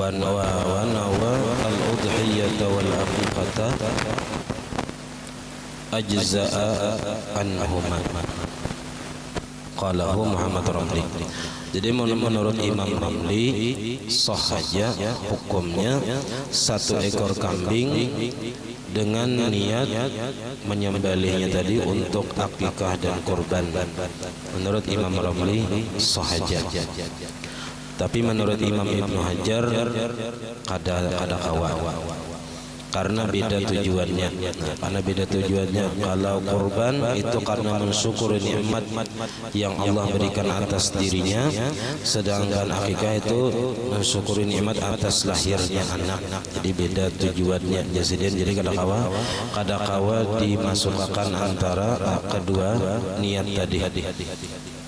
wa nawa al-udhiyata wal aqiqata ajza'a anhuma. qalahu Muhammad Ramli. Jadi menurut Imam Ramli sah saja hukumnya satu ekor kambing dengan niat menyembelihnya tadi untuk akikah dan kurban. Menurut Imam Ramli sah saja. Tapi menurut Imam Ibnu Hajar kada kawa. Karena beda tujuannya. Karena beda tujuannya. Kalau kurban itu karena mensyukuri nikmat yang Allah berikan atas dirinya, sedangkan akikah itu mensyukuri nikmat atas lahirnya anak. Jadi beda tujuannya. Jadi kada kawa dimasukkan antara kedua niat tadi.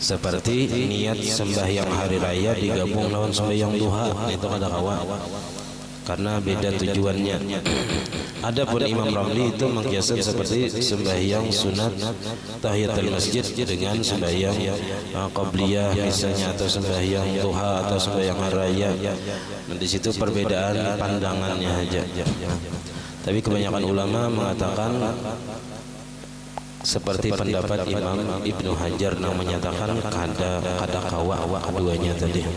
Seperti niat sembahyang hari raya digabung lawan sembahyang duha, itu kada kawa. Karena beda tujuannya. Adapun Imam Ramli itu mengkiaskan seperti sembahyang sunat tahiyatul masjid dengan sembahyang qabliyah misalnya, atau sembahyang duha atau sembahyang raya. Nah, di situ perbedaan pandangannya aja. Tapi kebanyakan ulama mengatakan seperti pendapat Imam Ibnu Hajar yang menyatakan kada kawa keduanya tadi.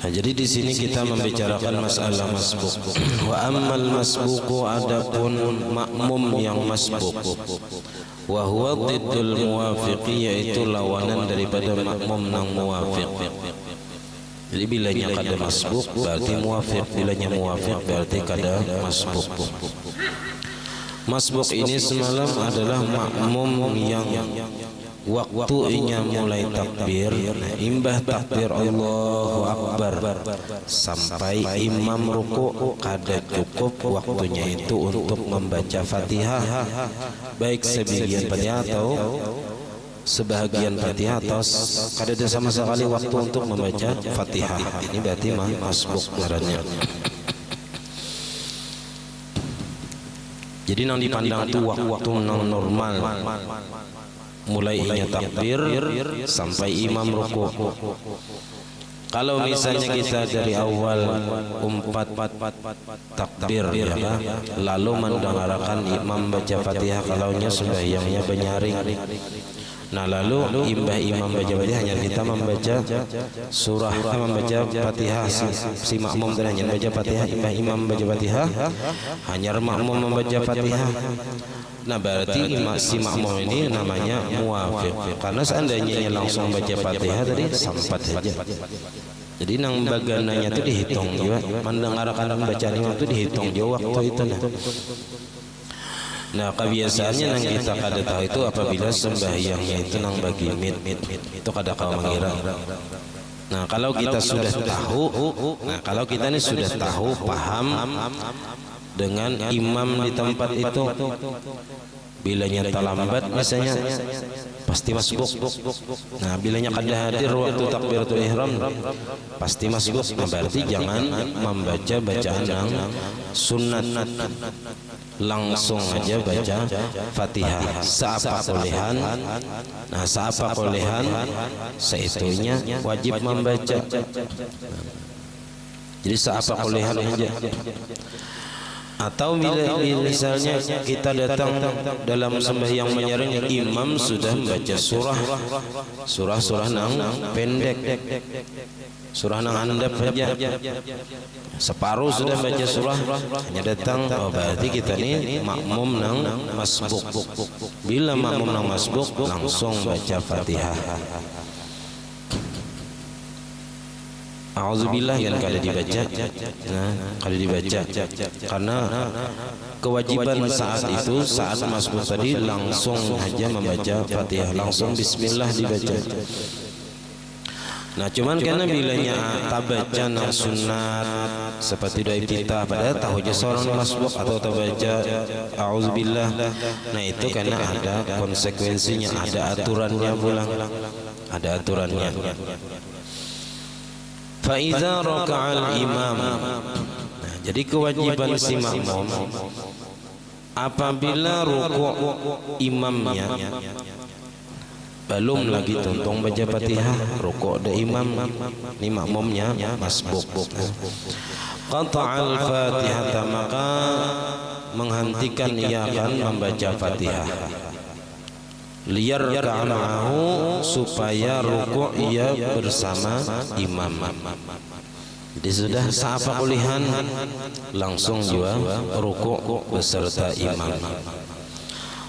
Nah, jadi di sini kita membicarakan masalah masbuk. Wa ammal masbuku, adapun makmum yang masbuk. Wa huwa diddul muwafiqi, yaitu lawanan daripada makmum nang muwafiq. Jadi bilanya kada masbuk berarti muwafiq, bilanya muwafiq berarti kada masbuk. Masbuk ini semalam adalah makmum yang waktunya mulai takbir, imbah takbir Allahu Akbar sampai imam ruku, kada cukup waktunya itu untuk membaca Fatihah, baik sebagian Fatihah atau sebahagian Fatihah, atau kada ada sama sekali waktu untuk membaca Fatihah. Ini berarti masbuk ngarannya. Jadi nang dipandang itu waktu nang normal, mulai inya takbir sampai imam ruku. Kalau misalnya kita dari awal umpat takbir ya kan, lalu mendengarkan imam baca Fatihah, kalaunya sembahyangnya benyaring. Nah, lalu imbah imam baca Fatihah hanya kita membaca surah, membaca Fatihah, si makmum dan hanya baca Fatihah, imbah imam baca Fatihah, hanya makmum membaca Fatihah. Nah, berarti si makmum ini namanya muwafiq. Karena seandainya langsung baca Fatihah tadi sampat saja. Jadi nang bagananya itu dihitung juga, mendengarkan bacaan imam itu dihitung juga waktu itu. Nah, kebiasaannya nang kita kada tahu itu apabila sembahyangnya itu nang bagi mid itu kada kau mengira. Nah, kalau kita sudah tahu, kalau kita ini sudah tahu, paham dengan imam di tempat itu, bilanya terlambat misalnya pasti masbuk. Nah, bilanya kada hadir waktu takbiratul ihram pasti masbuk. Nah, berarti jangan membaca bacaan yang sunat, langsung aja baca Fatihah seapa kolehan. Nah, seapa kolehan seitunya wajib membaca. Jadi seapa kolehan aja. Atau bila misalnya kita datang dalam sembahyang menyaring, imam sudah membaca surah nang pendek, surah nang handap saja, separuh sudah baca surah, hanya datang, oh berarti kita ni makmum nang masbuk. Bila makmum nang masbuk langsung baca Fatihah. A'udzubillah yang kada dibaca. Nah, kada dibaca karena kewajiban saat itu, saat masbuk tadi langsung saja membaca Fatihah, langsung bismillah dibaca. Nah, cuman karena bilanya tabaca nang sunat seperti doa kita, padahal tahu aja seorang masbuk atau tabaca a'udzubillah. Nah, itu karena ada konsekuensinya, ada aturannya pulang, ada aturannya. Faiza raka'al imam. Nah, jadi kewajiban si makmum apabila rukuk imamnya belum lagi tuntung baca Fatihah, rukuk ada imam, ni makmumnya masbuk. Qata'al Fatihah, maka menghentikan ia akan membaca Fatihah. liyarka' ma'ahu, supaya ruku' ia bersama imam. Jadi sudah saapa kulihan langsung juga ruku' beserta imam.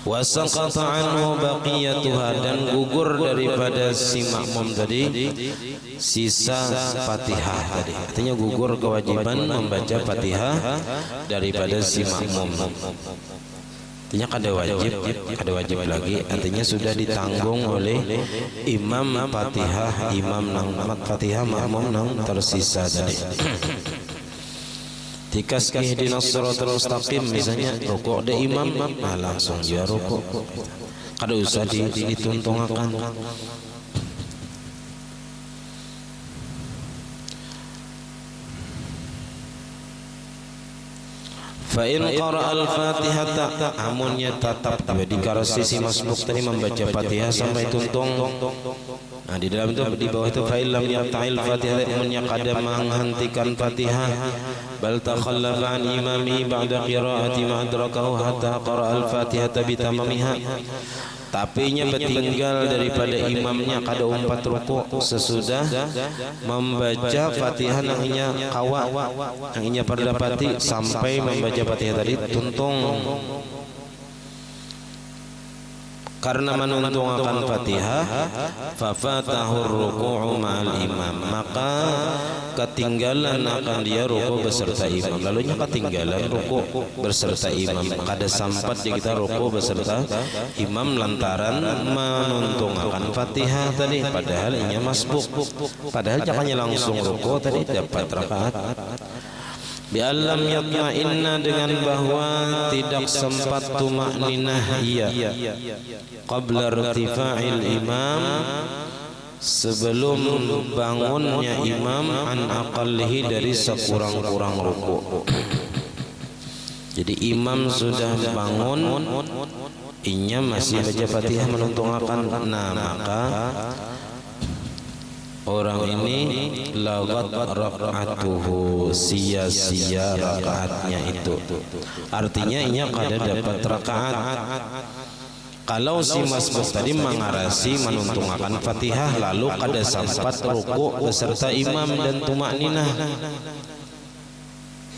Wa saqata anhu baqiyatuha, dan gugur daripada si makmum tadi sisa Fatihah tadi. Artinya gugur kewajiban membaca Fatihah daripada si makmum. Artinya ada wajib lagi. Artinya sudah ditanggung oleh imam Fatihah, imam nang Fatihah, makmum nang tersisa tadi. Tikas ihdinas siratal mustaqim misalnya rukuk de imam, nah langsung dia rukuk. Kada usah dituntungakan. Fa in qara'a al-Fatihata, amunnya tetap di karasi si masbuk tadi membaca Fatihah sampai tuntung. Nah di dalam itu di bawah itu fa illam yaqta'il Fatihah, amunnya kada menghentikan Fatihah, bal takhallafa an imami ba'da qira'ati ma adrakahu hatta qara'a al-Fatihata bi tamamiha. Tapi nya bertinggal daripada imamnya kada umpat rukuk sesudah membaca Fatihah nangnya kawa, nangnya perdapati sampai membaca Fatihah tadi tuntung. Karena menuntungkan Fatihah, fafatahur ruku'u ma'al imam, maka ketinggalan akan dia ruku' beserta imam. Lalunya ketinggalan ruku' beserta imam, kada sampat kita ruku' beserta imam lantaran menuntungkan Fatihah tadi, padahal inya masbuk, padahal jangannya langsung ruku' tadi dapat rakaat. Bi'allam yatma'inna, dengan bahwa tidak sempat tuma'ninah ia qabla irtifa'il imam, sebelum bangunnya imam, an aqallihi, dari sekurang-kurang ruku'. Jadi imam sudah bangun, inya masih baca Fatihah menuntungkan, nah maka orang ini lagat rakaatuhu, sia-sia rakaatnya itu. Artinya inya kada dapat rakaat. Kalau si masbuk tadi mengarasi menuntungkan Fatihah lalu kada sempat ruku' beserta imam dan tumakninah.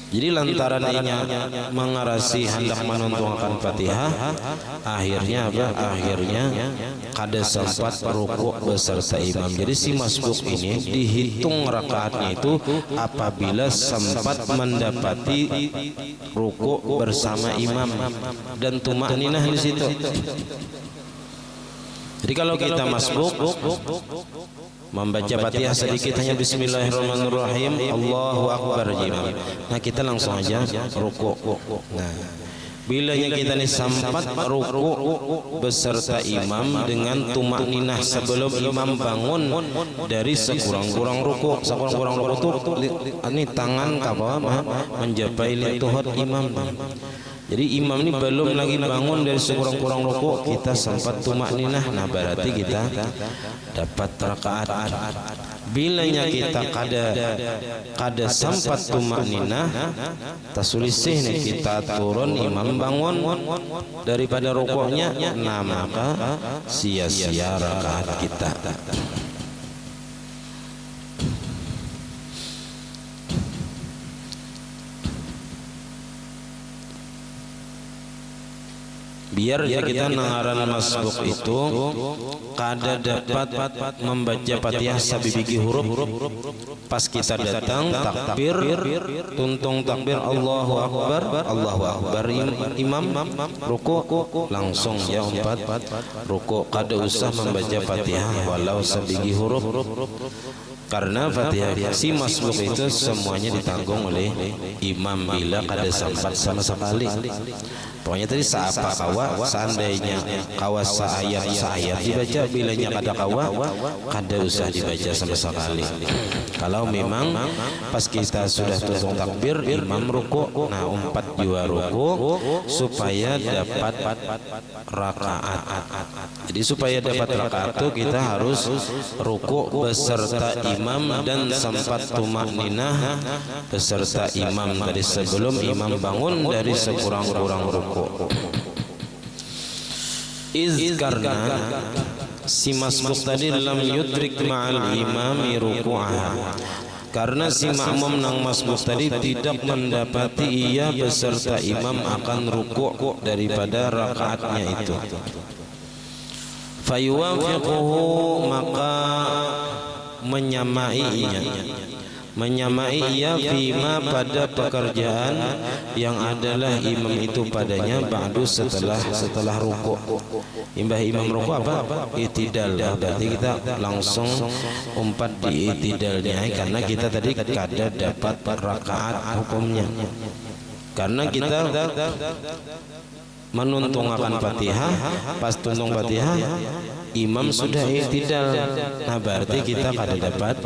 Jadi lantaran inya mengarasi hendak menuntungkan Fatihah, akhirnya apa? Akhirnya kada sempat ruku' beserta imam. Jadi si masbuk ini dihitung rakaatnya itu apabila sempat mendapati ruku' bersama imam dan tumakninah di situ. Jadi kalau kita masbuk membaca Fatihah sedikit, hanya bismillahirrahmanirrahim, Allahu akbar imam, nah kita langsung aja ruku'. Nah bilanya kita ini sempat ruku' beserta imam dengan tumakninah sebelum imam bangun dari sekurang-kurang ruku'. Sekurang-kurang ruku' itu ini tangan ke bawah menjapai tuhut imam. Jadi imam ini belum lagi bangun dari sekurang-kurang ruku', kita sempat tumakninah, nah berarti kita dapat rakaat. Bilanya kita kada sempat tumakninah, tasulisih nih kita turun imam bangun daripada ruku'nya, nah maka sia-sia rakaat kita. Biar ya kita nangaran masbuk itu kada dapat membaca Fatihah sabibigi huruf, pas kita datang takbir, tuntung takbir Allahu akbar imam ruku' langsung ya umpat ruku', kada usah membaca Fatihah walau sabigi huruf. Karena Fatihah si masbuk itu semuanya ditanggung oleh imam bila kada sempat sama sekali. Pokoknya tadi seapa kawa, seandainya kawa seayat dibaca, bilanya kada kawa kada usah dibaca sama sekali. Kalau memang pas kita sudah tuntung takbir imam ruku', nah umpat jua ruku' supaya dapat rakaat. Jadi supaya dapat rakaat itu kita harus ruku' beserta imam dan sempat tumakninah beserta imam dari sebelum imam bangun dari sekurang-kurang ruku'. karena si masbuk tadi lam yudrik ma'al imami ruku'ah, karena si makmum nang masbuk tadi tidak mendapati ia beserta imam akan ruku' daripada rakaatnya itu. Fayuwafiquhu, maka menyamai ia fima pada pekerjaan yang adalah imam itu padanya ba'du setelah ruku'. Imam ruku' apa? I'tidal. Berarti kita langsung umpat di i'tidalnya, karena kita tadi kada dapat rakaat hukumnya. Karena kita menuntung akan Fatihah, pas tuntung Fatihah imam sudah i'tidal. Nah berarti kita kada dapat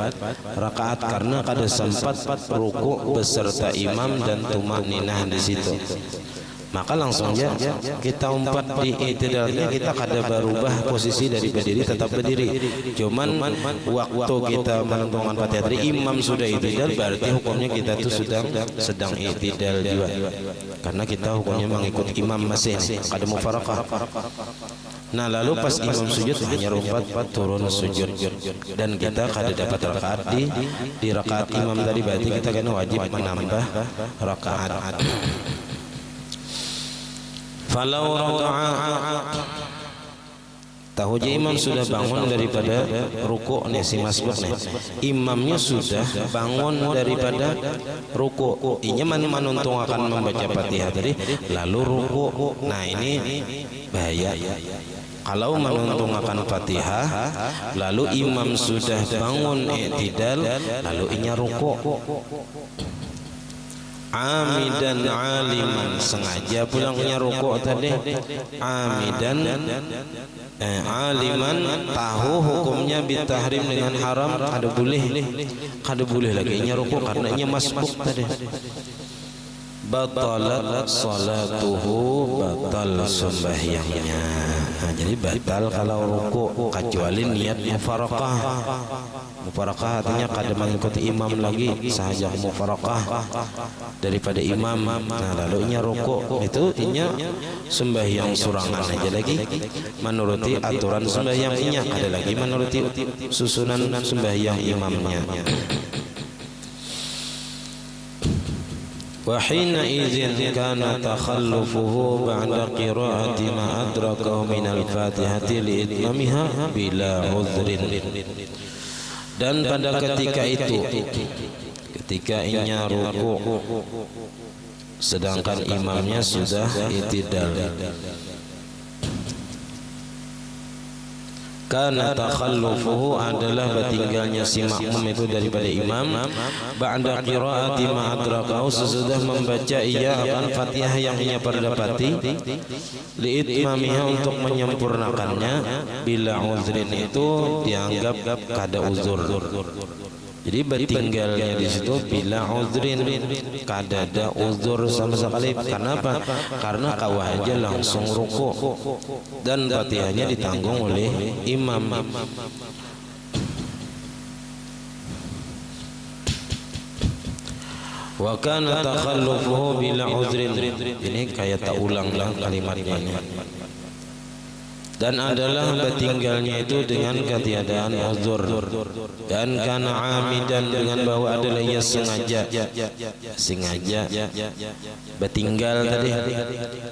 rakaat karena kada sempat ruku' beserta imam dan tumakninah di situ. Maka langsung aja kita umpat di i'tidalnya, kita kada berubah posisi dari berdiri, tetap berdiri. Cuman waktu kita menentukan Fatihah tadi imam sudah i'tidal, berarti hukumnya kita itu sedang i'tidal juga. Karena kita hukumnya mengikut imam masih, kada mufaraqah. Nah lalu pas imam sujud hanya umpat turun sujud, dan kita kada dapat rakaat di rakaat imam tadi, berarti kita kena wajib menambah rakaat. Falau raka'a, tahu je imam sudah bangun daripada ruku' nih, si masbuk nih, imamnya sudah bangun daripada ruku', inya manuntung akan membaca Fatihah tadi lalu ruku'. Nah ini bahaya. Kalau menuntung akan Fatihah lalu imam sudah bangun i'tidal lalu inya ruku', amidan aliman, sengaja pulangnya ruku' tadi, amidan aliman, tahu hukumnya bitahrim dengan haram, kada boleh lagi inya ruku' karena inya masbuk tadi. Batalat salatuhu, batal sembahyangnya. Nah, jadi batal kalau ruku' kecuali niat mufaraqah. Mufaraqah artinya kada mengikuti imam lagi, sahaja mufaraqah daripada imam. Nah lalu inya ruku' itu inya sembahyang surangan aja lagi menuruti aturan sembahyang inya, ada lagi menuruti susunan sembahyang imamnya. Wahina izin kana takhallufuhu ba'da qira'ati ma adrakahu minal fatihati li'itmamiha bila uzrin. Dan pada ketika itu, ketika inya ruku' sedangkan imamnya sudah i'tidal, karena takhallufuhu adalah bertinggalnya si makmum itu daripada imam ba'da qiraati ma adrakahu, sesudah membaca ia akan Fatihah yang ia perdapati, li'itmamiha untuk menyempurnakannya, bila uzrin itu dianggap kada uzur. Jadi bertinggalnya di situ bila uzrin, kada ada uzur sama sekali. Kenapa? Karena kawah aja langsung ruku' dan Fatihahnya ditanggung oleh imam. Wa kana takhallufuhu bila uzrin. Ini kayak tak ulang-ulang kalimatnya ini. Dan adalah bertinggalnya itu dengan ketiadaan uzur, dan karena amidan dengan bahwa adalah ia sengaja bertinggal tadi,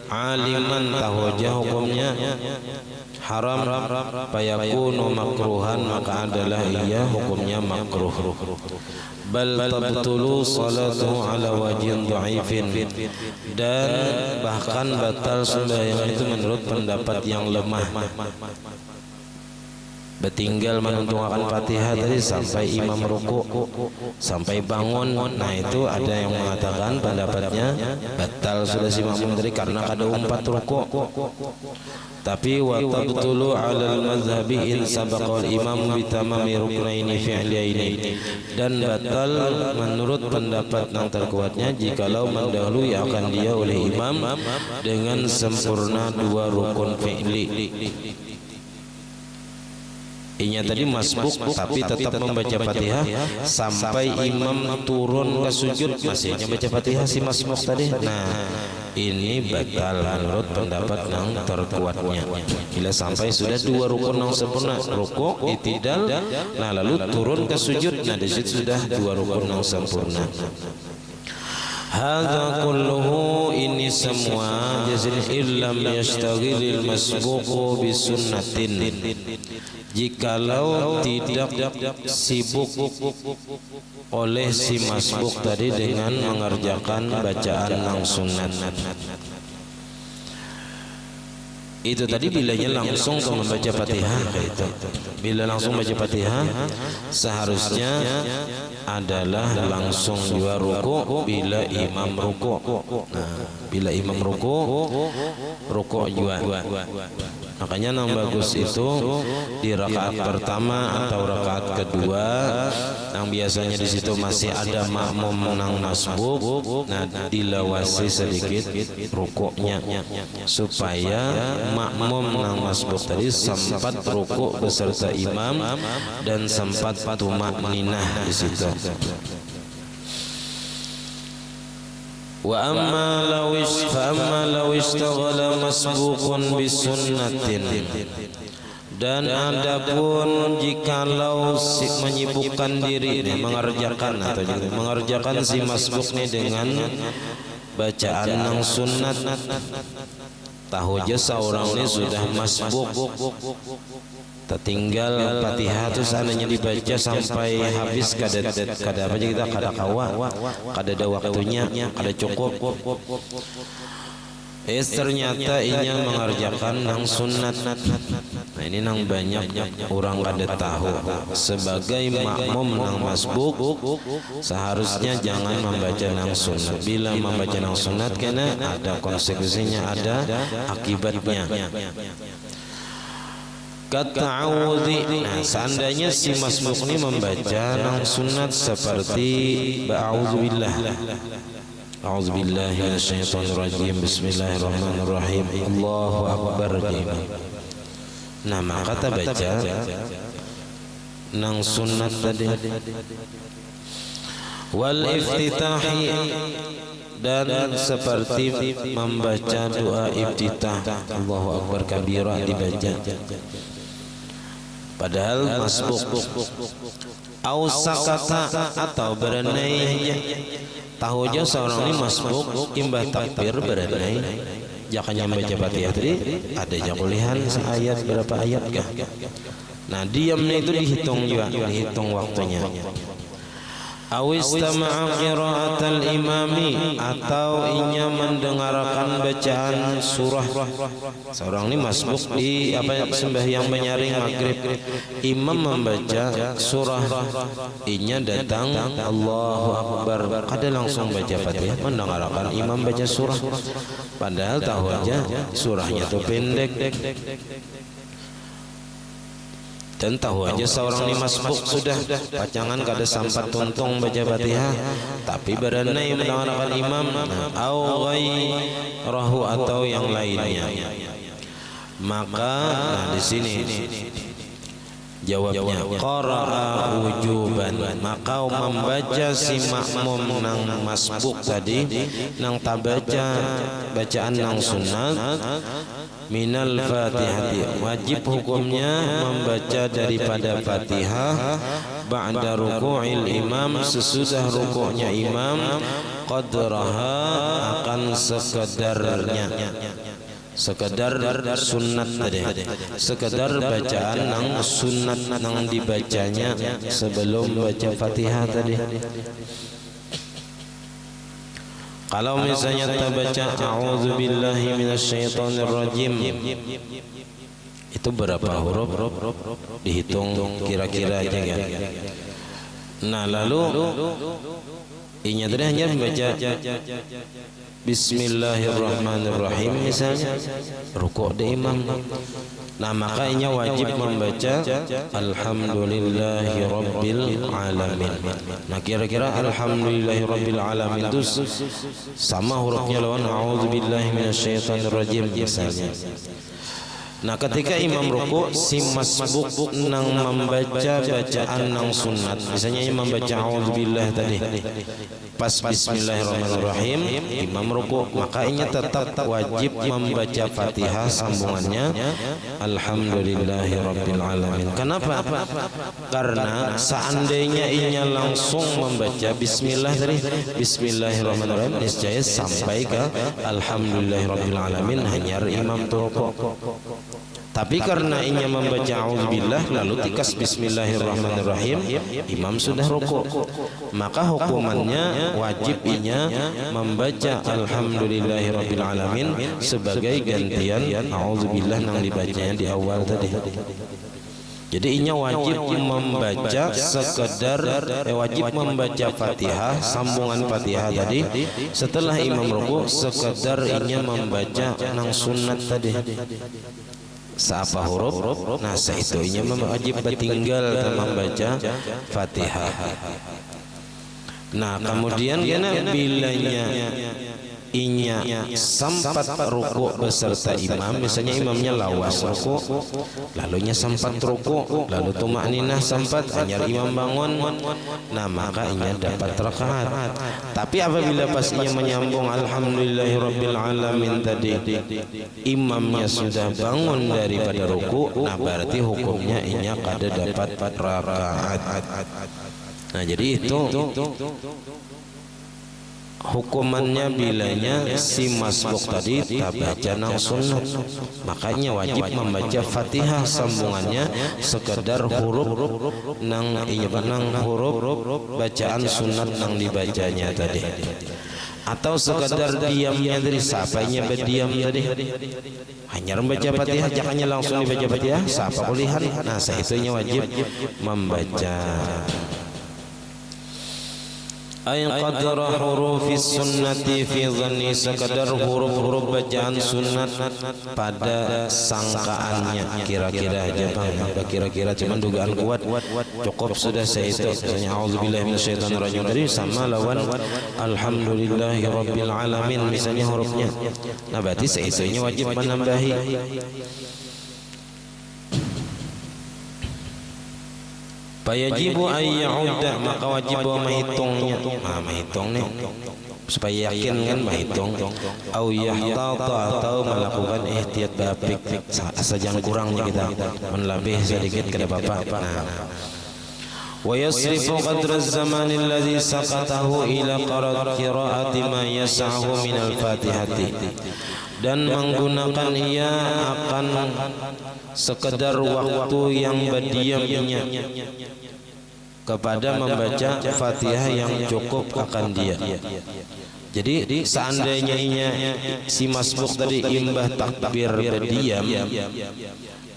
aliman tahu aja hukumnya haram, fayakunu makruhan, maka adalah ia hukumnya makruh. Bal tabtulu salatuhu ala wajhin dha'ifin, dan bahkan batal sembahyang itu menurut pendapat yang lemah. Bertinggal menuntungan Fatihah tadi sampai imam ruku' sampai bangun, nah itu ada yang mengatakan pendapatnya batal sudah si makmum tadi karena kada umpat ruku'. Tapi wa tabtulu 'ala al-mazhabi in sabaqa al-imam bi tamami ruknaini fi'liyaini, dan batal menurut pendapat yang terkuatnya jikalau mendahului akan dia oleh imam dengan sempurna dua rukun fi'li. Inya tadi masbuk tapi tetap membaca Fatihah sampai imam turun ke sujud masihnya baca Fatihah si masbuk tadi. Nah ini batal menurut pendapat yang terkuatnya. Bila sampai sudah 2 rukun yang sempurna, rukuk, i'tidal, nah lalu turun ke sujud, nah di situ sudah 2 rukun yang sempurna. Hadza kulluhu, ini semua jazil illam yashtaghilil masbuqu bisunnatin, jikalau tidak sibuk oleh si masbuk tadi dengan mengerjakan bacaan yang sunat. Itu tadi bilanya langsung ke membaca Fatihah itu. Bila langsung baca Fatihah seharusnya adalah langsung juga ruku bila imam ruku. Nah, bila imam ruku juga. Makanya yang bagus itu di rakaat pertama atau rakaat kedua, yang biasanya di situ masih ada makmum menang masbuk, nah dilawasi sedikit rukuknya supaya makmum menang masbuk tadi sempat rukuk beserta imam dan sempat tumakninah di situ. Wa amma law ishtaghala masbuqun bisunnatin, dan adapun jikalau menyibukkan diri mengerjakan si masbuk ini dengan bacaan yang sunat, tahu aja seorang ini sudah masbuk, tertinggal Fatihah itu seandainya dibaca sampai habis kada apa aja kita kada kawa, kada ada waktunya, kada cukup. Ternyata inya mengerjakan yang sunat. Nah ini nang banyak orang kada tahu. Sebagai makmum nang masbuk seharusnya jangan membaca nang sunat. Bila membaca nang sunat kena ada konsekuensinya, ada akibatnya. Kata'awudhi, nah seandainya si masbuk ini membaca nang sunat seperti ba'udzubillah, a'udzubillahi minasyaitonirrajim, bismillahirrahmanirrahim, Allahu akbar, nah maka kita baca nang sunat tadi. Wal iftitahi, dan seperti membaca doa iftitah, Allahu akbar kabira dibaca padahal masbuk. Au sakata, atau berenai, tahu aja seorang ini masbuk imbah takbir berenai, jangan baca Fatihah tadi ada jakulihan seayat berapa ayat kah. Nah diamnya itu dihitung juga, dihitung waktunya. Awistama'a qira'atal imami, atau inya mendengarkan bacaan surah. Seorang ini masbuk di sembahyang menyaring maghrib, imam membaca surah, inya datang Allahu akbar, kada langsung baca Fatihah, mendengarkan imam baca surah padahal tahu aja surahnya itu pendek. Dan tahu aja seorang ini masbuk sudah pacangan kada sampat tuntung baca Fatihah, tapi berenai mendengarkan imam, au ghairahu, atau yang lainnya. Maka di sini jawabnya qara'a wujuban, maka membaca si makmum nang masbuk tadi nang tabaca bacaan nang sunat minal fatihati, wajib hukumnya membaca daripada Fatihah ba'da ruku'il imam, sesudah rukuknya imam, qadraha, akan sekedarnya, sekedar sunat tadi, sekedar bacaan nang sunat nang dibacanya sebelum baca Fatihah tadi. Kalau misalnya kita baca a'udzubillahi minasyaitonirrajim, itu berapa huruf? Dihitung kira-kira aja kan. Nah lalu inya tadi hanya membaca Bismillahirrahmanirrahim misalnya, rukuk di imam. Nah maka inya wajib membaca Alhamdulillahi Rabbil Alamin. Nah kira-kira Alhamdulillahi Rabbil Alamin itu sama hurufnya lawan A'udzubillahi minasyaitonirrajim misalnya. Nah ketika imam ruku si masbuk nang membaca bacaan nang sunat, misalnya imam baca auzubillah tadi pas bismillahirrahmanirrahim imam ruku, maka ini tetap wajib membaca Fatihah sambungannya alhamdulillahirabbil alamin. Kenapa? Karena seandainya inya langsung membaca bismillah tadi bismillahirrahmanirrahim niscaya sampai ke alhamdulillahirabbil alamin hanya imam ruku. Tapi karena inya membaca auzubillah lalu tikas bismillahirrahmanirrahim imam sudah ruku, maka hukumannya wajib inya membaca alhamdulillahirabbil alamin sebagai gantian auzubillah yang dibacanya di awal tadi. Jadi inya wajib membaca sekedar wajib membaca Fatihah sambungan Fatihah tadi setelah imam ruku sekedar inya membaca nang sunat tadi. Seapa huruf, nah seitunya wajib tinggal membaca Fatihah. Nah kemudian bilanya inya sempat ruku beserta imam, misalnya imamnya lawas ruku, lalunya sempat ruku, lalu tumakninah sempat, hanya imam bangun, nah maka inya dapat rakaat. Tapi apabila pas inya menyambung alhamdulillahirabbil alamin tadi, imamnya sudah bangun daripada ruku, nah berarti hukumnya inya kada dapat rakaat. Nah jadi itu hukumannya bilanya si masbuk tadi tak baca nang sunat, makanya wajib membaca Fatihah sambungannya sekedar huruf nang huruf bacaan sunat nang dibacanya tadi, atau sekedar diamnya dari sapanya berdiam tadi hanya membaca Fatihah, jangannya langsung dibaca Fatihah sapa kulihan, nah seitunya wajib membaca ay qadra hurufis sunnati fi dhanni, sekadar huruf-huruf bacaan sunat pada sangkaannya, kira-kira aja Bang, kira-kira cuman dugaan kuat cukup sudah saya itu, misalnya auzubillahi minasyaitonirrajim tadi sama lawan alhamdulillahirabbil alamin misalnya hurufnya, nah berarti seisunya wajib menambahi. Fayajibu ayya'udda, maka wajib menghitungnya. Nah, menghitung nih supaya yakin kan menghitung. Au yahtata, atau melakukan ihtiyat bapik, asal jangan kurang kita menlebih sedikit kada apa-apa. Nah, wa yasrifu qadra az-zaman alladhi saqatahu ila qira'ati ma yas'ahu min al-Fatihati, dan menggunakan ia akan sekedar waktu yang berdiamnya kepada membaca Fatihah yang cukup akan dia. Jadi seandainya si masbuk tadi imbah takbir berdiam,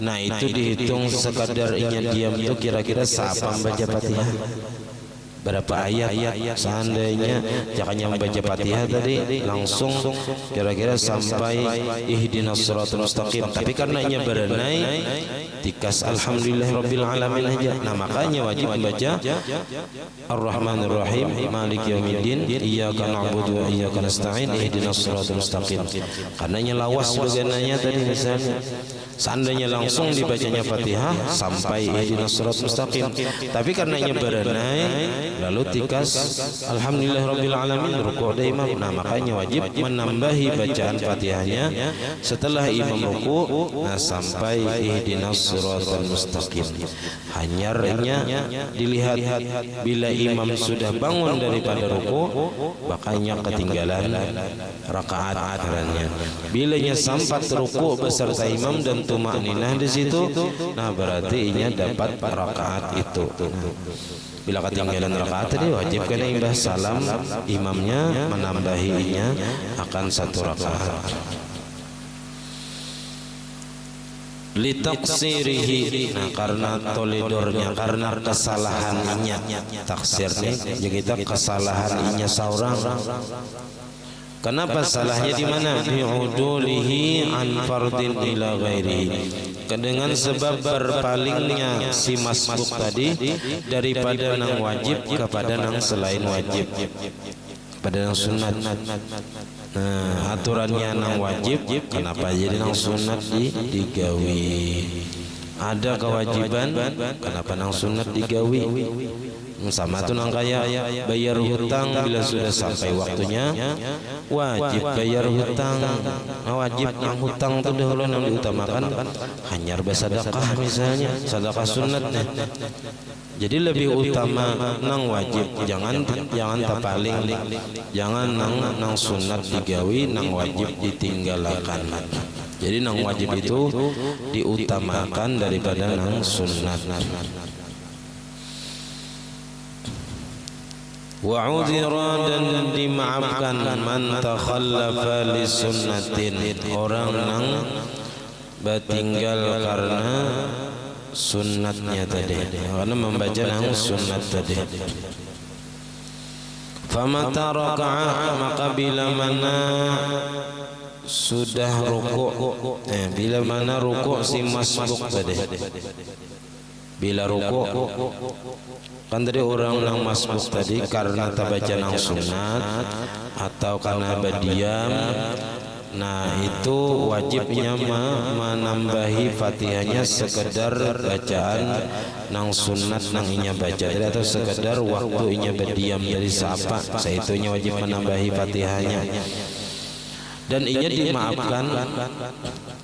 nah itu dihitung sekadar diam itu kira-kira siapa membaca Fatihah berapa ayat, seandainya jangannya membaca Fatihah tadi langsung kira-kira sampai ihdinas siratal mustaqim, tapi karena ia berenai tikas alhamdulillahirabbil alamin aja, nah makanya wajib membaca ar-rahmanir rahim maliki yaumiddin iyyaka na'budu wa iyyaka nasta'in ihdinas siratal mustaqim, karena ia lawas bagiannya tadi misalnya seandainya langsung dibacanya Fatihah sampai ihdinas siratal mustaqim, tapi karena ia berenai lalu tikas alhamdulillahirabbil alamin ruku' da imam, nah makanya wajib menambahi bacaan Fatihahnya setelah imam ruku', nah sampai ihdinas siratal mustaqim. Hanyarnya dilihat bila imam sudah bangun daripada ruku', makanya ketinggalan rakaat akhirannya. Bilanya sampai ruku' beserta imam dan tumakninah di situ, nah berarti inya dapat rakaat itu. Bila ketinggalan rakaat tadi wajib kena imbah salam imamnya menambahinya akan satu rakaat. Litaksirihi, nah karena tolidornya, karena kesalahannya, taksirnya jadi kesalahannya seorang. Kenapa salahnya di mana? Bi'udulihi an fardin ila ghairihi, dengan sebab berpalingnya si masbuk tadi daripada nang wajib kepada nang selain wajib, pada nang sunat. Nah, aturannya nang wajib, kenapa jadi nang sunat digawi? Ada kewajiban, kenapa nang sunat digawi? Sama tuh nang kaya bayar hutang bila sudah sampai waktunya wajib bayar hutang. Wajib nang hutang tuh dahulu nang diutamakan hanya bersedekah misalnya, sedekah sunatnya. Jadi lebih utama nang wajib, jangan tapaling, jangan nang sunat digawi, nang wajib ditinggalkan. Jadi nang wajib itu diutamakan daripada nang sunat. Wa'udhira dan dimaafkan man takhallafa li sunnatin, orang yang bertinggal karena sunnatnya tadi, karena membaca yang sunnat tadi. Famata raka'a, maka bila mana sudah rukuk, bila mana rukuk si masbuk tadi, bila rukuk kan tadi orang yang masbuk tadi karena terbaca nang sunat atau karena berdiam, nah itu wajibnya menambahi fatihahnya sekedar bacaan nang sunat nang inya baca tadi, atau sekedar waktu inya berdiam dari sapa saitunya wajib menambahi fatihahnya. Dan inya dimaafkan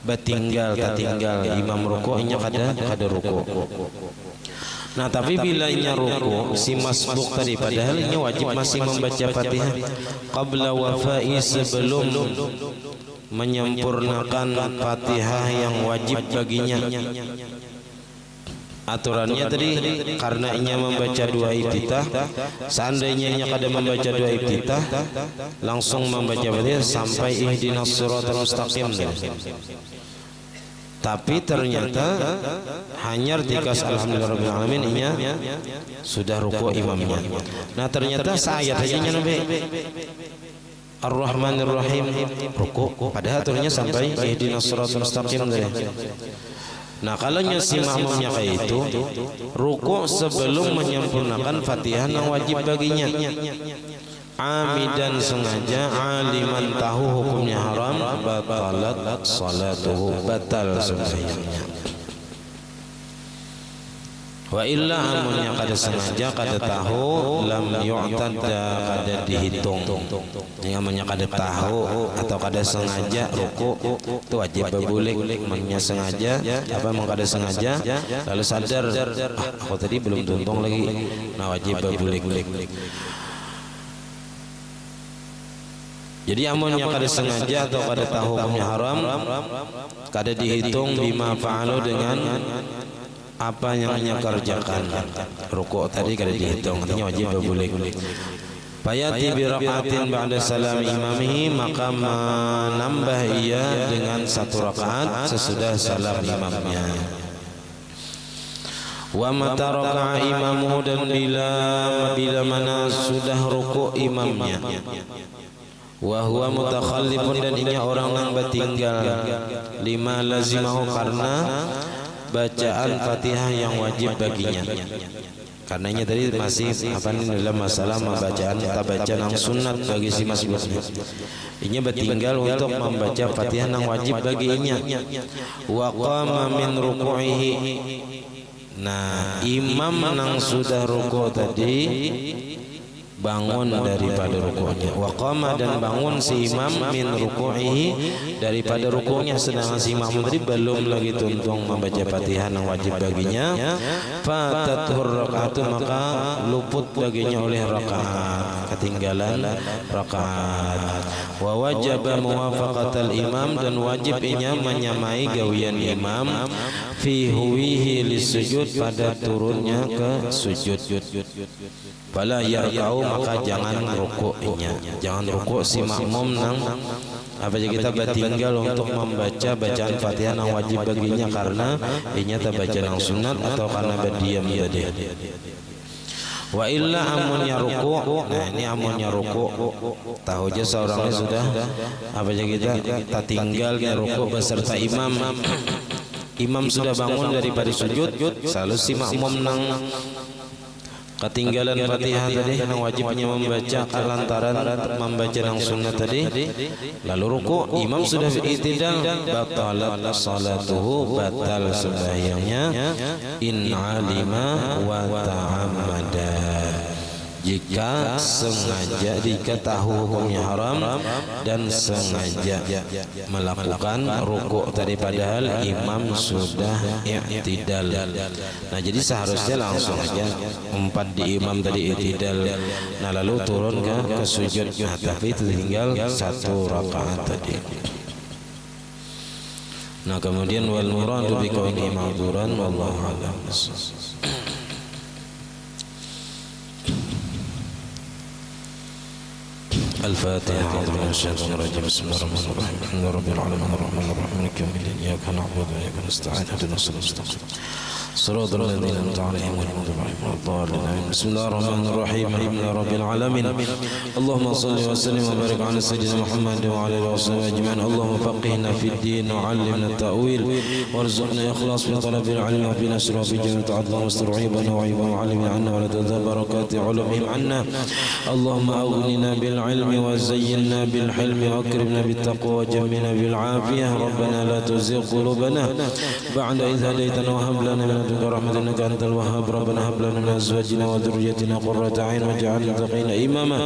batinggal tatinggal imam ruku inya kada ruku. Nah tapi bila inya ruku si masbuk tadi, padahal inya wajib masih membaca fatihah qabla wafai, sebelum menyempurnakan fatihah yang wajib baginya. Aturannya tadi karena inya membaca dua iftitah, seandainya inya kada membaca dua iftitah langsung membaca fatihah sampai ihdinas siratal mustaqim. Tapi ternyata hanya tikas alhamdulillahirabbil alamin inya sudah ruku imamnya. Nah ternyata saayat aja nya nabi Ar-Rahmanir Rahim ruku, padahal aturnya sampai ihdinas siratal mustaqim tadi. Nah kalau si makmumnya kayak itu ruku sebelum menyempurnakan fatihah yang wajib baginya, amidan sengaja, aliman tahu hukumnya haram, batalat salatuhu, batal sembahyangnya. Wa illa amunnya kada sengaja kada tahu, lam yu'tada, kada dihitung. Jadi amunnya kada tahu atau kada sengaja ruku itu wajib berbulik. Amunnya sengaja apa emang kada sengaja lalu sadar, aku tadi belum tuntung lagi, nah wajib berbulik. Jadi amunnya kada sengaja atau kada tahu hukumnya haram, kada dihitung bima fa'alu, dengan apa yang hanya kerjakan. Rukuk tadi kada dihitung, artinya wajib berbulik. Fayati bi rakaatin ba'da salam imamihi, maka menambah ia dengan satu rakaat sesudah salam imamnya. Wa mata raka'a imamu, dan bila mana sudah rukuk imamnya, wa huwa mutakhallifun, dan inya orang yang bertinggal, lima lazimahu, karena bacaan fatihah yang wajib baginya. Karenanya tadi masih apa ini dalam masalah membacaan tabaca yang sunat bagi si masbuknya. Inya bertinggal untuk membaca fatihah yang wajib baginya. Wa qama min ruku'ihi, nah imam yang sudah ruku tadi bangun daripada rukunya. Wa qama, dan bangun si imam min ruku'ihi, daripada rukunya, sedangkan si imam tadi belum lagi tuntung membaca fatihah yang wajib baginya. Fatatur rakaatu, maka luput baginya oleh rakaat, ketinggalan rakaat. Wa wajaba muwafaqatal imam, dan wajib inya menyamai gawian imam fi huwihi lisujud, pada turunnya ke sujud. Fala yarka'u, maka jangan rukuknya, jangan rukuk si makmum nang apa kita bertinggal untuk membaca bacaan fatihah yang wajib baginya karena inya terbaca nang sunat atau karena berdiam tadi. Wa illa amunnya ruku, nah ini amunnya ruku, tahu aja seorangnya sudah apa kita tertinggalnya ruku beserta imam. Imam sudah bangun daripada sujud, selalu si makmum nang ketinggalan Fatihah tadi yang wajibnya membaca lantaran membaca yang sunnah tadi, lalu ruku, imam sudah i'tidal, batalat salatuhu, batal sembahyangnya, in alima wa ta'ammada, jika sengaja, jika tahu hukumnya haram dan sengaja melakukan rukuk tadi padahal imam sudah i'tidal. Nah, jadi seharusnya langsung aja umpat di imam tadi i'tidal, nah lalu turun ke sujud, nah tapi tinggal 1 rakaat tadi. Nah, kemudian wal muradu bi kaunihi ma'dzuran wallahu a'lam. الفاتحة. أعوذ بالله من الشيطان الرجيم. بسم الله الرحمن الرحيم. الحمد لله رب العالمين الرحمن الرحيم مالك يوم الدين إياك نعبد وإياك نستعين اهدنا الصراط المستقيم صراط الذين أنعمت عليهم غير المغضوب عليهم ولا الضالين. بسم الله الرحمن الرحيم. الحمد لله رب العالمين. اللهم صل وسلم وبارك على سيدنا محمد وعلى آله وصحبه أجمعين. اللهم فقهنا في الدين وعلمنا التأويل وارزقنا إخلاص في طلب العلم وفي نشر وفي جميع تعظم واستر عيبنا وعيب وعلمنا عنا ولا تذهب بركات علومهم عنا. اللهم أغننا بالعلم وزينا بالحلم وأكرمنا بالتقوى وجمنا بالعافية. ربنا لا تزغ قلوبنا بعد إذ هديتنا وهب لنا من لدنك رحمة إنك أنت الوهاب. ربنا هب لنا من أزواجنا وذريتنا قرة أعين واجعلنا للمتقين إماما.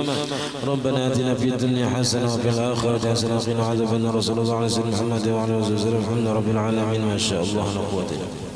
ربنا آتنا في الدنيا حسنة وفي الآخرة حسنة وقنا عذاب النار. صلى الله عليه وسلم محمد وعلى آله وسلم. الحمد لله رب العالمين. ما شاء الله لا قوة إلا بالله.